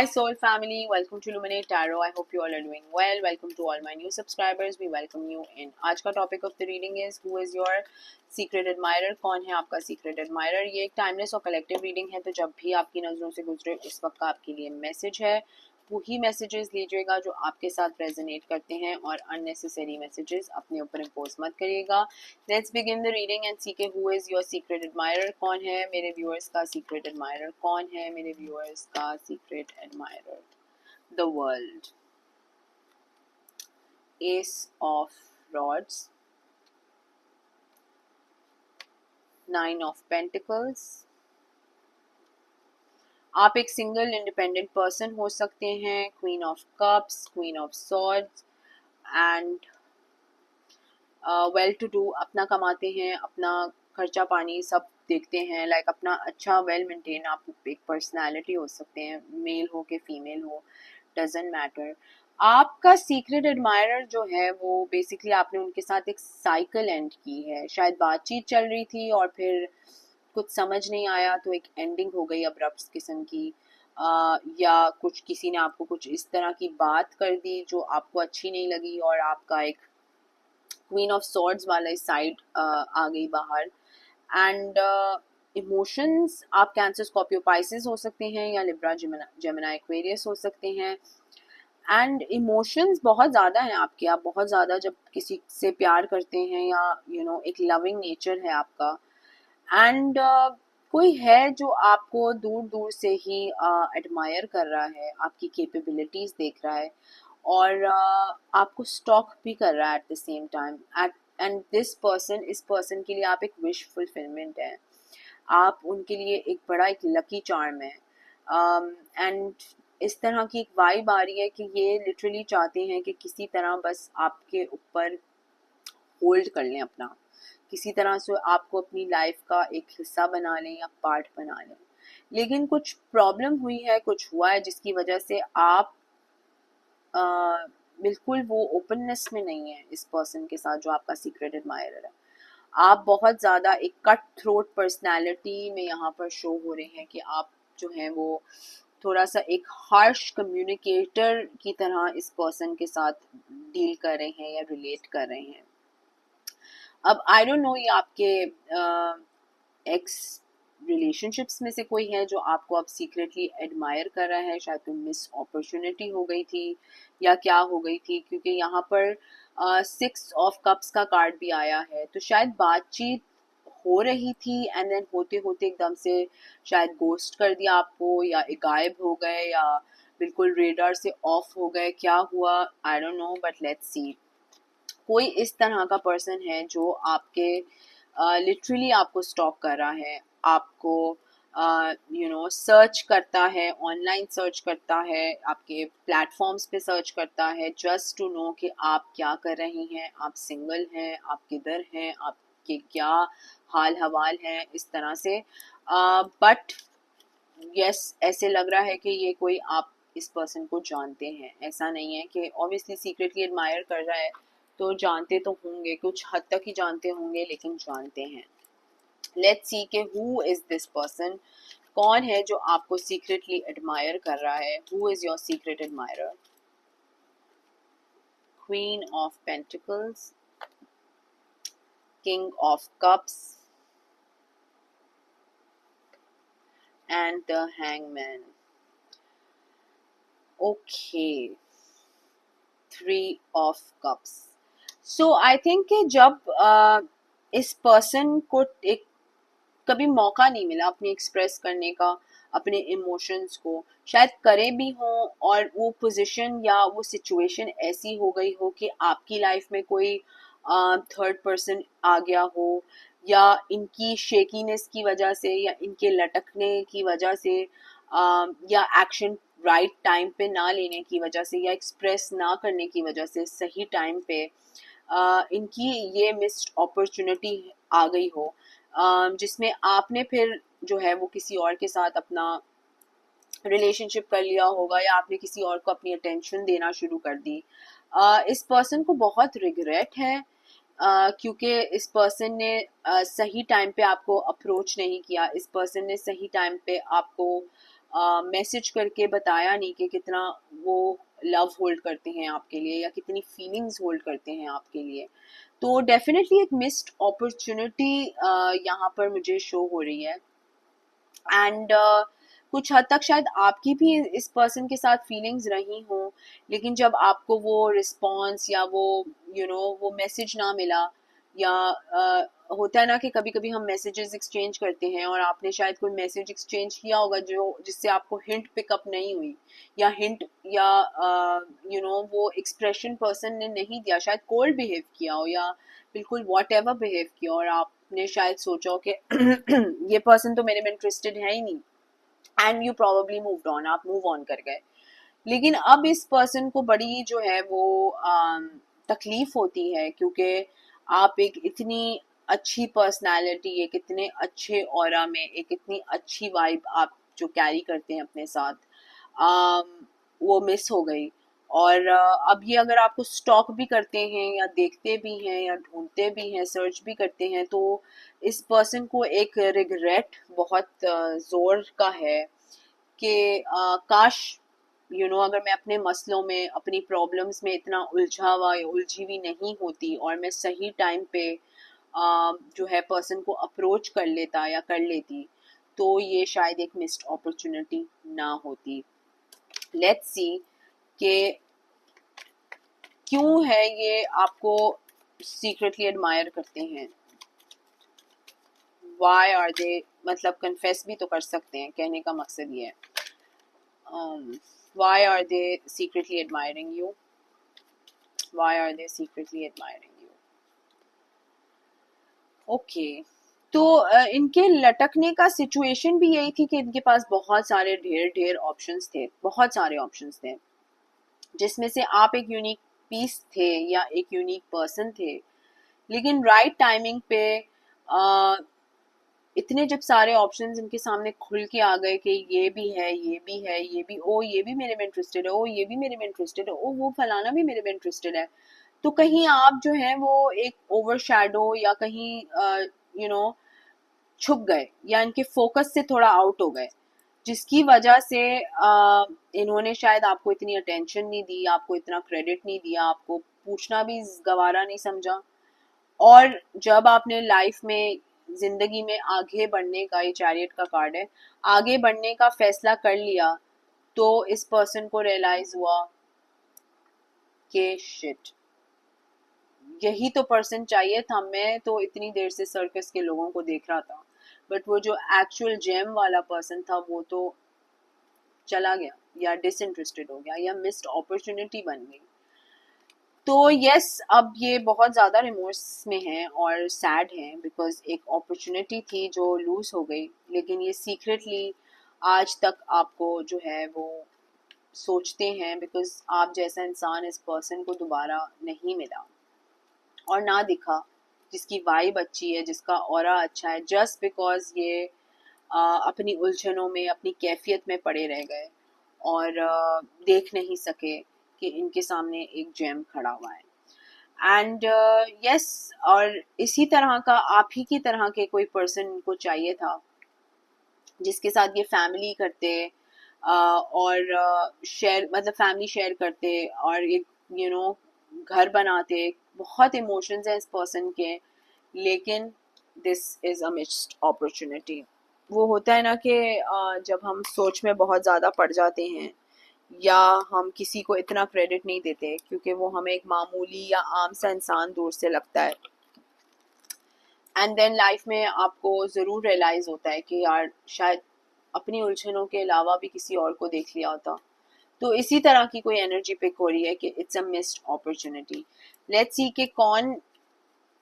Hi Soul family, welcome to Luminate Tarot. I hope you all are doing well. Welcome to all my new subscribers. We welcome you in. आज का topic of the reading is who is your secret admirer. कौन है आपका secret admirer. ये एक timeless और collective reading है, तो जब भी आपकी नज़रों से गुजरे उस वक्त का आपके लिए मैसेज है. वही मैसेजेस लीजिएगा जो आपके साथ रेजोनेट करते हैं और अननेसेसरी मैसेजेस अपने ऊपर इम्पोज मत करिएगा. Let's begin the reading and see के who is your secret admirer. कौन है मेरे व्यूअर्स का सीक्रेट एडमायरर. कौन है मेरे व्यूअर्स का secret admirer. The world. Ace of Rods, Nine of Pentacles. आप एक सिंगल इंडिपेंडेंट पर्सन हो सकते हैं. Queen of cups, queen of swords and well to do. अपना कमाते हैं, अपना खर्चा पानी सब देखते हैं. लाइक अपना अच्छा वेल मेंटेन आप एक पर्सनालिटी हो सकते हैं. मेल हो के फीमेल हो, डजेंट मैटर. आपका सीक्रेट एडमायरर जो है वो बेसिकली आपने उनके साथ एक साइकिल एंड की है. शायद बातचीत चल रही थी और फिर कुछ समझ नहीं आया तो एक एंडिंग हो गई अब्रप्ट किस्म की. या कुछ किसी ने आपको कुछ इस तरह की बात कर दी जो आपको अच्छी नहीं लगी और आपका एक क्वीन ऑफ सॉर्ड्स वाला साइड आ गई बाहर. एंड इमोशंस आप कैंसर, स्कॉर्पियो, पाइसेस हो सकते हैं या लिब्रा, जेमिनी, एक्वेरियस हो सकते हैं. एंड इमोशंस बहुत ज़्यादा हैं आपके. आप बहुत ज़्यादा जब किसी से प्यार करते हैं या एक लविंग नेचर है आपका. एंड कोई है जो आपको दूर दूर से ही एडमायर कर रहा है, आपकी कैपेबिलिटीज़ देख रहा है और आपको स्टॉक भी कर रहा है at the same time. And this person, इस पर्सन के लिए आप एक विश फुलफिलमेंट है. आप उनके लिए एक बड़ा एक लकी चार्म है. एंड इस तरह की एक वाइब आ रही है कि ये लिटरली चाहते हैं कि किसी तरह बस आपके ऊपर होल्ड कर लें अपना, किसी तरह से आपको अपनी लाइफ का एक हिस्सा बना लें या पार्ट बना लें. लेकिन कुछ प्रॉब्लम हुई है, कुछ हुआ है जिसकी वजह से आप बिल्कुल वो ओपननेस में नहीं है इस पर्सन के साथ जो आपका सीक्रेट एडमायरर है. आप बहुत ज़्यादा एक कट थ्रोट पर्सनैलिटी में यहाँ पर शो हो रहे हैं कि आप जो हैं वो थोड़ा सा एक हार्श कम्युनिकेटर की तरह इस पर्सन के साथ डील कर रहे हैं या रिलेट कर रहे हैं. अब आई डोंट नो ये आपके एक्स रिलेशनशिप्स में से कोई है जो आपको अब सीक्रेटली एडमायर कर रहा है. शायद कोई मिस अपॉर्चुनिटी हो गई थी या क्या हो गई थी, क्योंकि यहाँ पर 6 ऑफ कप्स का कार्ड भी आया है. तो शायद बातचीत हो रही थी एंड देन होते होते एकदम से शायद गोस्ट कर दिया आपको या गायब हो गए या बिल्कुल रेडार से ऑफ हो गए. क्या हुआ I don't know, but let's see. कोई इस तरह का पर्सन है जो आपके लिटरली आपको स्टॉक कर रहा है, आपको सर्च करता है, ऑनलाइन सर्च करता है, आपके प्लेटफॉर्म्स पे सर्च करता है जस्ट टू नो कि आप क्या कर रही हैं, आप सिंगल हैं, आप किधर हैं, आपके क्या हाल हवाल हैं, इस तरह से. बट यस, ऐसे लग रहा है कि ये कोई आप इस पर्सन को जानते हैं. ऐसा नहीं है कि ऑब्वियसली सीक्रेटली एडमायर कर रहा है तो जानते तो होंगे, कुछ हद तक ही जानते होंगे, लेकिन जानते हैं. लेट्स सी के हु इज दिस पर्सन. कौन है जो आपको सीक्रेटली एडमायर कर रहा है. Who is your secret admirer. Queen of pentacles, king of cups and the hangman. Okay, 3 of cups. So I think कि जब इस पर्सन को एक कभी मौका नहीं मिला अपने एक्सप्रेस करने का, अपने इमोशंस को, शायद करे भी हों और वो पोजीशन या वो सिचुएशन ऐसी हो गई हो कि आपकी लाइफ में कोई थर्ड पर्सन आ गया हो या इनकी शेकीनेस की वजह से या इनके लटकने की वजह से या एक्शन राइट टाइम पे ना लेने की वजह से या एक्सप्रेस ना करने की वजह से सही टाइम पे इनकी ये मिस्ड अपॉर्चुनिटी आ गई हो, जिसमें आपने फिर जो है वो किसी और के साथ अपना रिलेशनशिप कर लिया होगा या आपने किसी और को अपनी अटेंशन देना शुरू कर दी. इस पर्सन को बहुत रिग्रेट है क्योंकि इस पर्सन ने सही टाइम पे आपको अप्रोच नहीं किया. इस पर्सन ने सही टाइम पे आपको मैसेज करके बताया नहीं कि कितना वो लव होल्ड करते हैं आपके लिए या कितनी फीलिंग्स होल्ड करते हैं आपके लिए। तो डेफिनेटली एक मिस्ड अपॉर्चुनिटी यहाँ पर मुझे शो हो रही है। एंड कुछ हद तक शायद आपकी भी इस पर्सन के साथ फीलिंग्स रही हो, लेकिन जब आपको वो रिस्पॉन्स या वो वो मैसेज ना मिला, या होता है ना कि कभी कभी हम मैसेजेस एक्सचेंज करते हैं और आपने शायद कोई मैसेज एक्सचेंज किया होगा जो जिससे आपको हिंट पिकअप नहीं हुई, या हिंट या वो एक्सप्रेशन पर्सन ने नहीं दिया, शायद कोल्ड बिहेव किया हो या बिल्कुल वॉट एवर बिहेव किया, और आपने शायद सोचा हो कि ये पर्सन तो मेरे में इंटरेस्टेड है ही नहीं, and you probably moved on, आप मूव ऑन कर गए। लेकिन अब इस पर्सन को बड़ी जो है वो तकलीफ होती है, क्योंकि आप एक इतनी अच्छी पर्सनालिटी, एक इतने अच्छे ऑरा में एक इतनी अच्छी वाइब आप जो कैरी करते हैं अपने साथ, वो मिस हो गई। और अब ये अगर आपको स्टॉक भी करते हैं या देखते भी हैं या ढूंढते भी हैं, सर्च भी करते हैं, तो इस पर्सन को एक रिग्रेट बहुत जोर का है कि काश अगर मैं अपने मसलों में, अपनी प्रॉब्लम्स में इतना उलझा हुआ या उलझी हुई नहीं होती और मैं सही टाइम पे जो है पर्सन को अप्रोच कर लेता या कर लेती, तो ये शायद एक मिस्ड अपॉर्चुनिटी ना होती। लेट्स सी कि क्यों है ये आपको सीक्रेटली एडमायर करते हैं। वाई आर दे, मतलब कन्फेस भी तो कर सकते हैं, कहने का मकसद ये है। Why are they secretly admiring you? Why are they secretly admiring you? Okay. तो इनके लटकने का सिचुएशन भी यही थी कि इनके पास बहुत सारे ढेर ऑप्शंस थे, बहुत सारे ऑप्शंस थे, जिसमें से आप एक यूनिक पीस थे या एक यूनिक पर्सन थे। लेकिन राइट टाइमिंग पे इतने जब सारे ऑप्शंस इनके सामने खुल के आ गए कि ये भी है, ये भी है, ये भी, ओ ये भी मेरे में इंटरेस्टेड है, ओ ये भी मेरे में इंटरेस्टेड है, ओ वो फलाना भी मेरे में इंटरेस्टेड है, तो कहीं आप जो है वो एक ओवर शैडो या कहीं यू नो छुप गए या इनके फोकस से थोड़ा आउट हो गए, जिसकी वजह से इन्होंने शायद आपको इतनी अटेंशन नहीं दी, आपको इतना क्रेडिट नहीं दिया, आपको पूछना भी गवारा नहीं समझा। और जब आपने लाइफ में, जिंदगी में आगे बढ़ने का, ये चैरियट का कार्ड है, आगे बढ़ने का फैसला कर लिया, तो इस पर्सन को रियलाइज हुआ कि शिट, यही तो पर्सन चाहिए था, मैं तो इतनी देर से सर्कस के लोगों को देख रहा था, बट वो जो एक्चुअल जेम वाला पर्सन था वो तो चला गया या डिसइंटरेस्टेड हो गया या मिस्ड अपॉर्चुनिटी बन गई। तो यस, अब ये बहुत ज़्यादा रिमोर्स में हैं और सैड हैं, बिकॉज एक अपॉर्चुनिटी थी जो लूज हो गई, लेकिन ये सीक्रेटली आज तक आपको जो है वो सोचते हैं, बिकॉज आप जैसा इंसान इस पर्सन को दोबारा नहीं मिला और ना दिखा, जिसकी वाइब अच्छी है, जिसका ऑरा अच्छा है, जस्ट बिकॉज ये अपनी उलझनों में, अपनी कैफियत में पड़े रह गए और देख नहीं सके कि इनके सामने एक जेम खड़ा हुआ है। एंड यस, और इसी तरह का, आप ही की तरह के कोई पर्सन को चाहिए था जिसके साथ ये फैमिली करते और शेयर, मतलब फैमिली शेयर करते और एक घर बनाते। बहुत इमोशंस हैं इस पर्सन के, लेकिन this is a missed opportunity. वो होता है ना कि जब हम सोच में बहुत ज़्यादा पड़ जाते हैं या हम किसी को इतना क्रेडिट नहीं देते क्योंकि वो हमें एक मामूली या आम सा इंसान दूर से लगता है, एंड देन लाइफ में आपको ज़रूर रियलाइज़ होता है कि यार शायद अपनी उलझनों के अलावा भी किसी और को देख लिया होता। तो इसी तरह की कोई एनर्जी पिक हो रही है कि it's a missed opportunity. Let's see कि कौन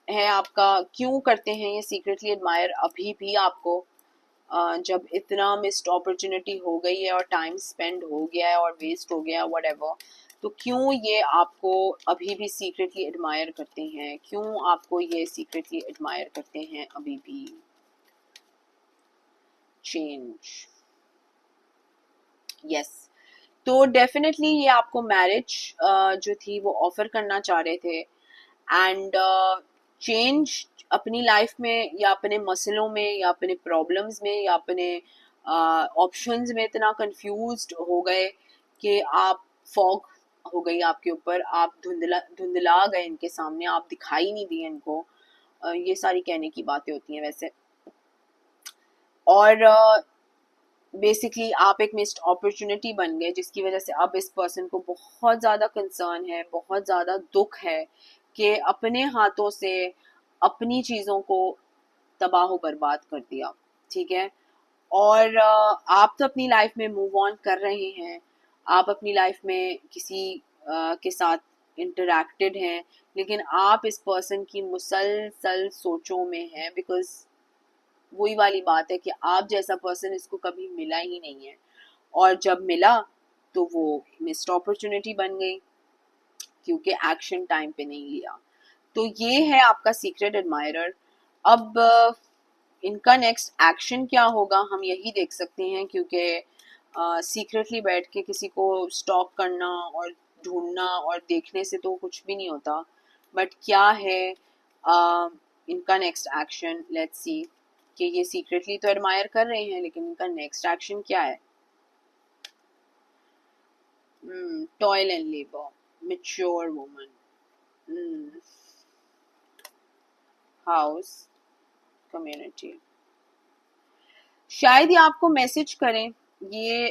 है आपका, क्यों करते हैं ये सीक्रेटली एडमायर अभी भी आपको, जब इतना मिस्ड अपॉर्चुनिटी हो गई है और टाइम स्पेंड हो गया है और वेस्ट हो गया है व्हाटएवर, तो क्यों ये आपको अभी भी सीक्रेटली एडमायर करते हैं, क्यों आपको ये सीक्रेटली एडमायर करते हैं अभी भी। Change, yes. तो डेफिनेटली ये आपको मैरिज जो थी वो ऑफर करना चाह रहे थे, एंड चेंज अपनी लाइफ में या अपने मसलों में या अपने प्रॉब्लम्स में या अपने ऑप्शंस में इतना कंफ्यूज्ड हो गए कि आप फॉग हो गई आपके ऊपर, आप धुंधला गए इनके सामने, आप दिखाई नहीं दिए इनको। ये सारी कहने की बातें होती हैं वैसे। और बेसिकली आप एक मिस्ड अपॉर्चुनिटी बन गए, जिसकी वजह से अब इस पर्सन को बहुत ज़्यादा कंसर्न है, बहुत ज़्यादा दुख है कि अपने हाथों से अपनी चीज़ों को तबाह बर्बाद कर दिया। ठीक है, और आप तो अपनी लाइफ में मूव ऑन कर रहे हैं, आप अपनी लाइफ में किसी के साथ इंटरेक्टेड हैं, लेकिन आप इस पर्सन की मुसलसल सोचों में हैं, बिकॉज वही वाली बात है कि आप जैसा पर्सन इसको कभी मिला ही नहीं है, और जब मिला तो वो मिस्ड अपॉर्चुनिटी बन गई क्योंकि एक्शन टाइम पे नहीं लिया। तो ये है आपका सीक्रेट एडमायरर। अब इनका नेक्स्ट एक्शन क्या होगा हम यही देख सकते हैं, क्योंकि सीक्रेटली बैठ के किसी को स्टॉक करना और ढूंढना और देखने से तो कुछ भी नहीं होता। बट क्या है इनका नेक्स्ट एक्शन, लेट्स सी कि ये सीक्रेटली तो एडमायर कर रहे हैं, लेकिन इनका नेक्स्ट एक्शन क्या है। Toil and labour, mature woman, house, community. शायद ये आपको मैसेज करें, ये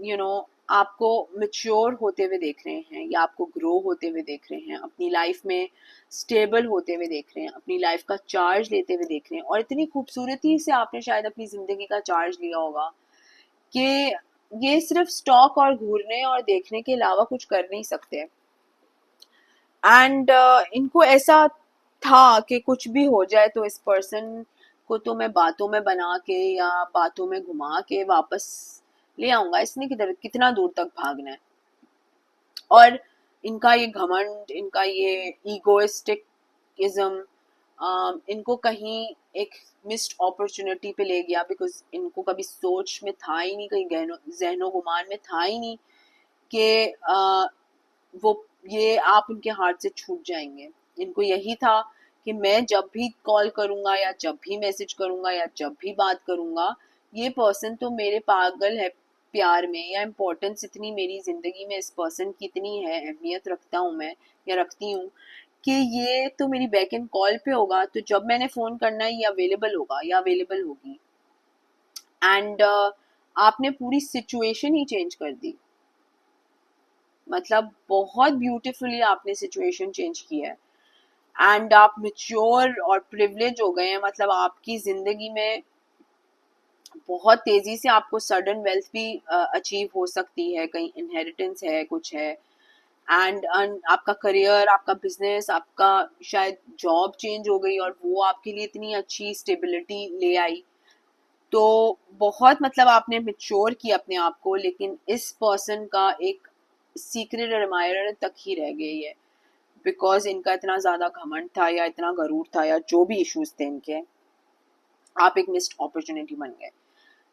यू नो आपको मैच्योर होते हुए देख रहे हैं, या आपको ग्रो होते हुए देख रहे हैं, अपनी लाइफ में स्टेबल होते हुए देख रहे हैं, अपनी लाइफ का चार्ज लेते हुए देख रहे हैं। और इतनी खूबसूरती से आपने शायद अपनी जिंदगी का चार्ज लिया होगा कि ये सिर्फ स्टॉक और घूरने और देखने के अलावा कुछ कर नहीं सकते। एंड इनको ऐसा था कि कुछ भी हो जाए तो इस पर्सन को तो मैं बातों में बना के या बातों में घुमा के वापस ले आऊंगा, इसने किधर कितना दूर तक भागना है। और इनका ये घमंड, इनका ये ईगोइस्टिकिज्म इनको कहीं एक मिस्ड अपॉर्चुनिटी पे ले गया, बिकॉज इनको कभी सोच में था ही नहीं, कहीं जहनो गुमान में था ही नहीं कि वो ये आप उनके हाथ से छूट जाएंगे। इनको यही था कि मैं जब भी कॉल करूंगा या जब भी मैसेज करूंगा या जब भी बात करूंगा, ये पर्सन तो मेरे पागल है प्यार में, या इम्पोर्टेंस इतनी मेरी जिंदगी में इस पर्सन की इतनी है, अहमियत रखता हूँ मैं या रखती हूँ कि ये तो मेरी बैक एंड कॉल पे होगा, तो जब मैंने फोन करना है ये अवेलेबल होगा या अवेलेबल होगी। एंड आपने पूरी सिचुएशन ही चेंज कर दी, मतलब बहुत ब्यूटीफुली आपने सिचुएशन चेंज किया है। एंड आप मेच्योर और प्रिविलेज हो गए हैं, मतलब आपकी जिंदगी में बहुत तेजी से आपको सडन वेल्थ भी अचीव हो सकती है, कहीं इनहेरिटेंस है, कुछ है। एंड आपका करियर, आपका बिजनेस, आपका शायद जॉब चेंज हो गई और वो आपके लिए इतनी अच्छी स्टेबिलिटी ले आई। तो बहुत मतलब आपने मेच्योर किया अपने आप को, लेकिन इस पर्सन का एक सीक्रेट एडमायरर तक ही रह गई है, बिकॉज इनका इतना ज्यादा घमंड था या इतना गरूर था या जो भी इश्यूज थे इनके, आप एक मिस्ड अपॉर्चुनिटी बन गए।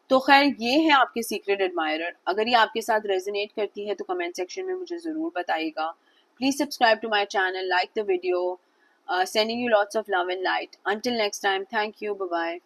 तो खैर ये है आपके सीक्रेट एडमायरर। अगर ये आपके साथ रेजोनेट करती है तो कमेंट सेक्शन में मुझे ज़रूर बताइएगा। Please subscribe to my channel, like the video, sending you lots of love and light. Until next time, thank you, bye bye.